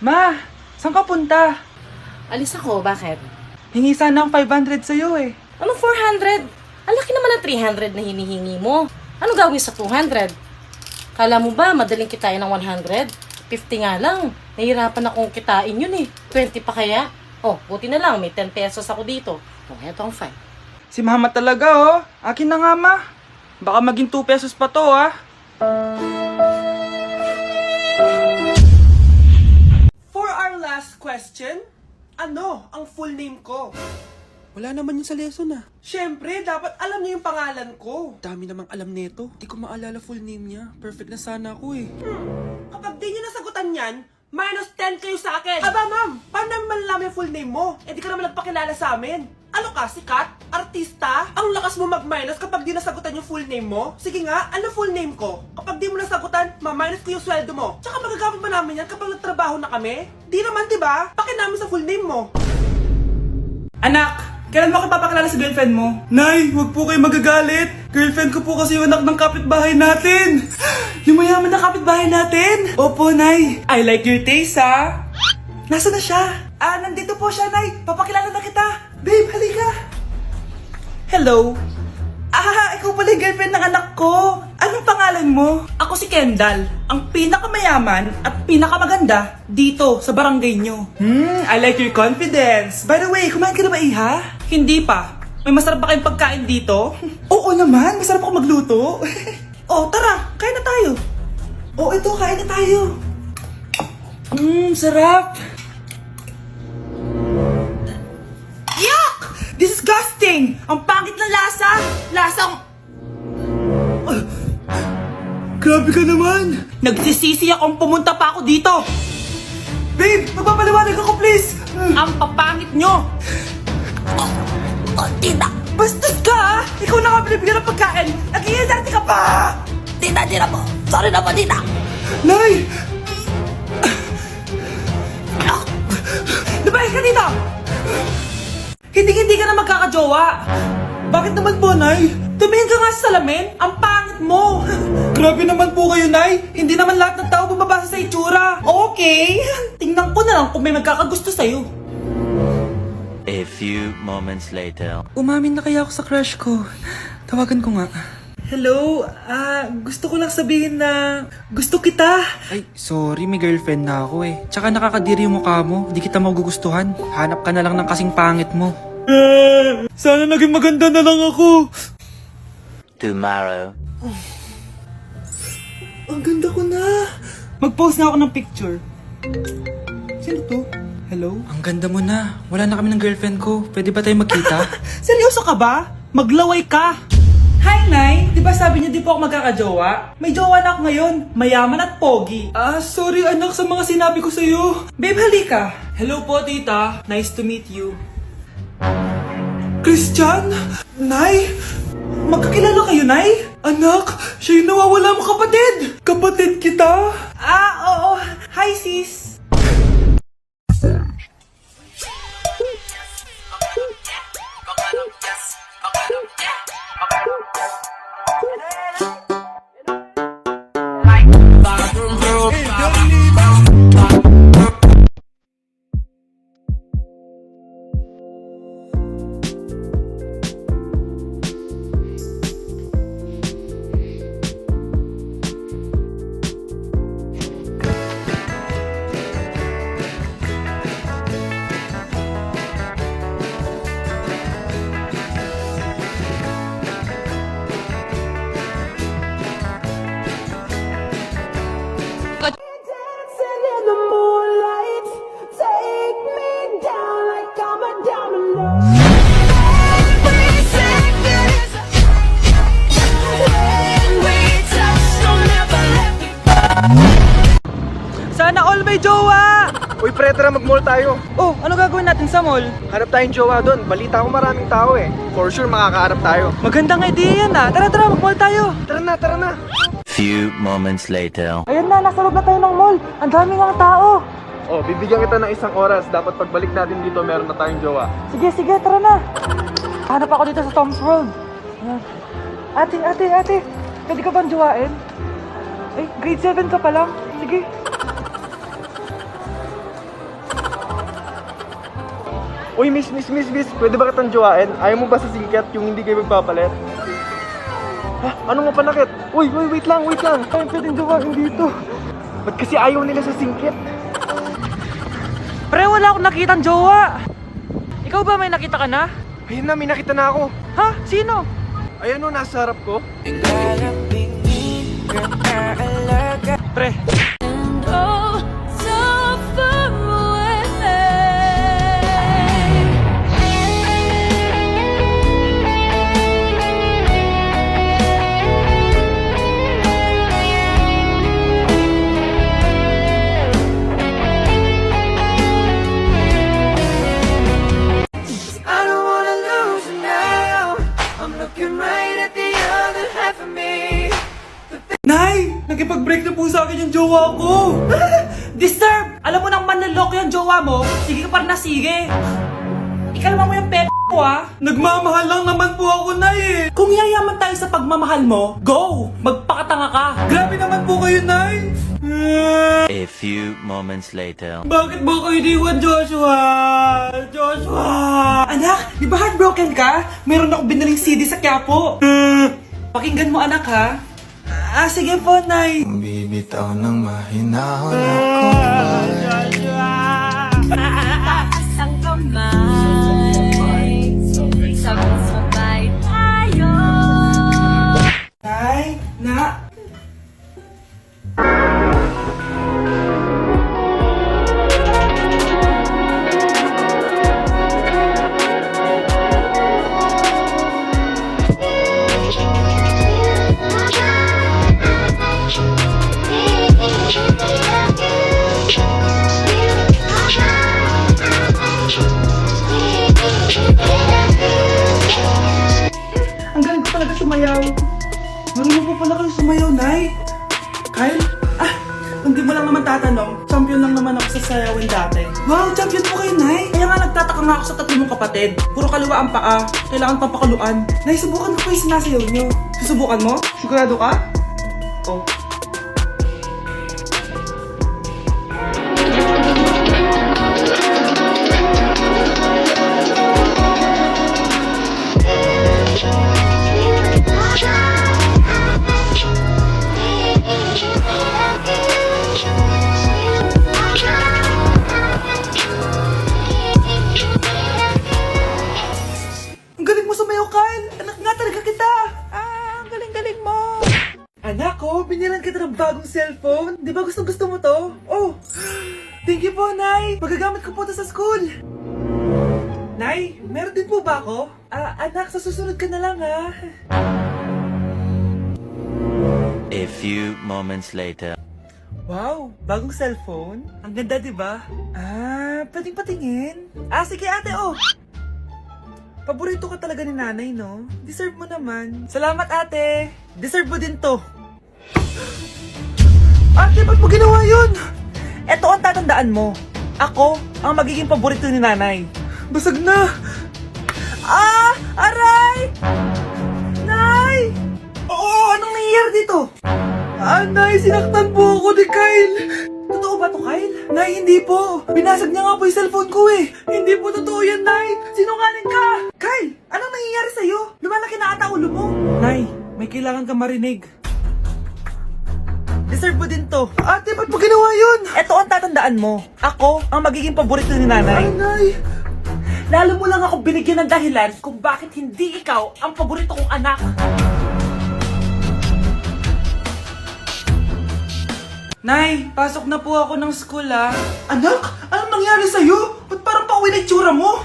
Ma, saan ka punta? Alis ako, bakit? Hingi sana ang 500 sa'yo eh. Anong 400? Ang laki naman ng 300 na hinihingi mo. Ano gawin sa 200? Kala mo ba madaling kitain ng 100? 50 nga lang. Nahihirapan akong kitain yun eh. 20 pa kaya? Oh, buti na lang. May 10 pesos ako dito. Oh, eto ang 5. Si mama talaga oh. Akin na nga ma. Baka maging 2 pesos pa to ah. For our last question, ano ang full name ko? Wala naman yun sa lesson ah. Siyempre, dapat alam niyo yung pangalan ko. Dami namang alam nito. Di ko maalala full name niya. Perfect na sana ako eh. Kapag di niyo nasagutan yan, minus 10 kayo sa akin. Aba ma'am, paano namin malalaman yung full name mo? Eh di ka naman nagpakilala sa amin. Ano ka, sikat? Artista? Ang lakas mo mag-minus kapag di nasagutan yung full name mo? Sige nga, ano full name ko? Kapag di mo nasagutan, ma-minus ko yung sweldo mo. Tsaka magagamit ba namin yan kapag nagtrabaho na kami? Di naman, di ba? Pakin namin sa full name mo. Anak, kailan mo ako papakilala sa girlfriend mo? Nay, wag po kayo magagalit. Girlfriend ko po kasi yung anak ng kapitbahay natin. Yung mayaman na kapitbahay natin. Opo, Nay. I like your taste ah. Nasaan na siya? Ah, nandito po siya, Nay. Papakilala na kita. Babe, halika. Hello. Ah, ikaw pala yung girlfriend ng anak ko. Anong pangalan mo? Ako si Kendall, ang pinakamayaman at pinakamaganda dito sa barangay nyo. I like your confidence. By the way, kumain ka na ba, Iha? Hindi pa. May masarap ba kayong pagkain dito? Oo naman, masarap ako magluto. Oh, tara, kain na tayo. Oh, ito, kain na tayo. Sarap. Yuck! Disgusting! Ang pangit na lasa! Lasang... Grabe ka naman. Nagsisisi akong pumunta pa ako dito! Babe, magpapaliwanag ako please. Ang papangit nyo! Tita! Bastos ka ah! Ikaw na nga binibigyan ng pagkain! Nag-iinarte ka pa! Tita, tira po! Sorry na po, tita! Nay! Lumayas ka dito! Hindi ka na magkakajowa! Bakit naman po, Nay? Tumingin ka nga sa salamin! Ang pangit mo! Grabe naman po kayo, Nay. Hindi naman lahat ng tao bumabasa sa itsura! Okay! Tingnan ko na lang kung may magkakagusto sa'yo. A few moments later. Umamin na kaya ako sa crush ko. Tawagan ko nga. Hello? Gusto ko lang sabihin na gusto kita. Ay, sorry, may girlfriend na ako eh. Tsaka nakakadiri yung mukha mo. Di kita magugustuhan. Hanap ka na lang ng kasing pangit mo. Sana naging maganda na lang ako. Tomorrow. Ang ganda ko na. Mag-post na ako ng picture. Sino to? Hello? Ang ganda mo na. Wala na kami ng girlfriend ko. Pwede ba tayo magkita? Seryoso ka ba? Maglaway ka. Hi, Nay! Di ba sabi niyo di po ako magkakajowa? May jowa na ako ngayon. Mayaman at pogi. Sorry anak sa mga sinabi ko sa'yo. Babe, halika. Hello po, tita. Nice to meet you. Christian? Nay? Magkakilala kayo, Nay? Anak, siya yung nawawala mo kapatid. Kapatid kita. Oo. Hi, sis. Sana all may jowa! Uy pre, tara mag-mall tayo. Oh, ano gagawin natin sa mall? Hanap tayong jowa doon. Balita ko maraming tao eh. For sure makakahanap tayo. Magandang idea yan ah. Tara, mag-mall tayo. Tara na. Few moments later. Ayan na, nasa loob na tayo ng mall. Ang dami ng tao. Oh, bibigyan kita ng 1 oras. Dapat pagbalik natin dito, meron na tayong jowa. Sige, tara na. Hanap ako dito sa Tom's World. Ayan. Ate. Pwede ka bang jowain? Grade 7 ka pa lang. Sige. Uy, miss, pwede ba kitang jowain? Ayaw mo ba sa singkat yung hindi kayo magpapalit? Ha? Ano nga panakit? Uy, wait lang. Ayaw pwedeng jowain dito. Ba't kasi ayaw nila sa singkit? Pre, wala akong nakitang jowa. Ikaw ba may nakita ka na? Ayun na, may nakita na ako. Ha? Sino? Ayan o, nasa harap ko. Pre, Nay! Nakipag-break na po sa akin yung jowa ko! Disturb! Alam mo nang manloloko yung jowa mo, sige ka pa rin na sige. Ikalma mo yung ko ah. Nagmamahal lang naman po ako, Nay eh! Kung yayaman tayo sa pagmamahal mo, go! Magpakatanga ka. Grabe naman po kayo, Nay! A few moments later. Bakit ba kayo iniwan, Joshua? Joshua! Anak, di ba heartbroken ka? Meron ako binaling CD sa Quiapo. Pakinggan mo anak ha. Sige po, Nay. Bibitaw ng mahinahon ako. Taas ang kamay, sabay-sabay tayo. Nay, na. Ang galing ko talaga sumayaw. Marunong po pala kayo sumayaw, Nay. Kyle? Hindi mo lang naman tatanong. Champion lang naman ako sa sayawin dati. Wow, champion po kayo, Nay. Kaya nga nagtataka nga ako sa tatlo mong kapatid. Puro kaliwa ang paa. Kailangan papakaluan. Nay, subukan ko po yung sinasayaw nyo. Susubukan mo? Sigurado ka? Oh. Ang galing mo sumayaw, Kyle! Anak nga talaga kita! Ang galing-galing mo! Anak ko, binilan kita ng bagong cellphone. Di ba gusto mo to? Oh! Thank you po, Nay! Magagamit ko po to sa school! Nay, meron din po ba ako? Anak, sa susunod ka na lang, ha? A few moments later. Wow, bagong cellphone? Ang ganda, di ba? Pwedeng patingin? Sige ate, oh! Paborito ka talaga ni nanay, no? Deserve mo naman. Salamat, ate! Deserve mo din to. Ate, ba't mo ginawa yun? Eto ang tatandaan mo. Ako ang magiging paborito ni nanay. Basag na! Aray! Nay! Oo, anong nangyayari dito? Nay, sinaktan po ako ni Kyle. Totoo ba to, Kyle? Nay, hindi po. Binasag niya nga po yung cellphone ko eh. Hindi po totoo yan, Nay. Sinungaling ka. Kyle, anong nangyayari sa'yo? Lumalaki na ata ulo mo. Nay, may kailangan ka marinig. Deserve mo din to. Ate, ba't mo ginawa yun? Eto ang tatandaan mo. Ako ang magiging paborito ni nanay. Ay, Nay. Lalo mo lang ako binigyan ng dahilan kung bakit hindi ikaw ang paborito kong anak. Nay, pasok na po ako ng school Anak, anong nangyari sa'yo? Ba't parang pauwi na itsura mo?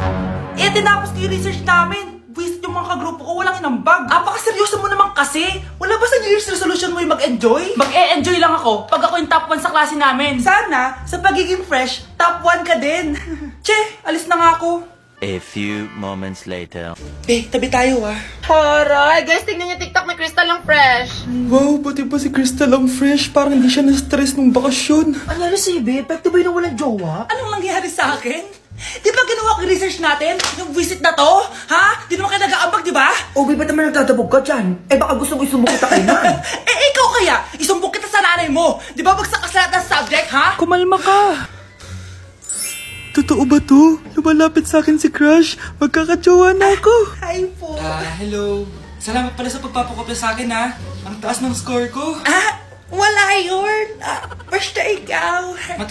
Tinapos ko yung research namin. Visit yung mga kagrupo ko, walang inambag. Apakaseryoso mo naman kasi. Wala ba sa New Year's resolution mo yung mag-enjoy? Mag-e-enjoy lang ako pag ako yung top 1 sa klase namin. Sana, sa pagiging fresh, top 1 ka din. Che, alis na nga ako. A few moments later. Tabi tayo Aray, guys, tingnan niyo TikTok, may crystal lang fresh. Wow, pati pa si Crystal ang fresh. Parang hindi siya na-stress nung bakasyon. Ano si Ibe? Epekto ba yun ng walang jowa? Anong nangyari sa akin? Di ba ginawa ko yung research natin? Yung visit na to? Ha? Di naman kayo nag-aambag, di ba? Ba't naman nagtatabog ka dyan? Baka gusto ko isumbong kita kay Nan. Ikaw kaya? Isumbok kita sa nanay mo. Di ba bagsak ka sa lahat ng subject, ha? Kumalma ka. Totoo ba to? Lumalapit sa akin si Crush. Magkakajowa na ako. Hi po. Hello. Salamat pala sa pagpapakopya sa akin ha. Ang taas ng score ko. Wala yun. Basta ikaw.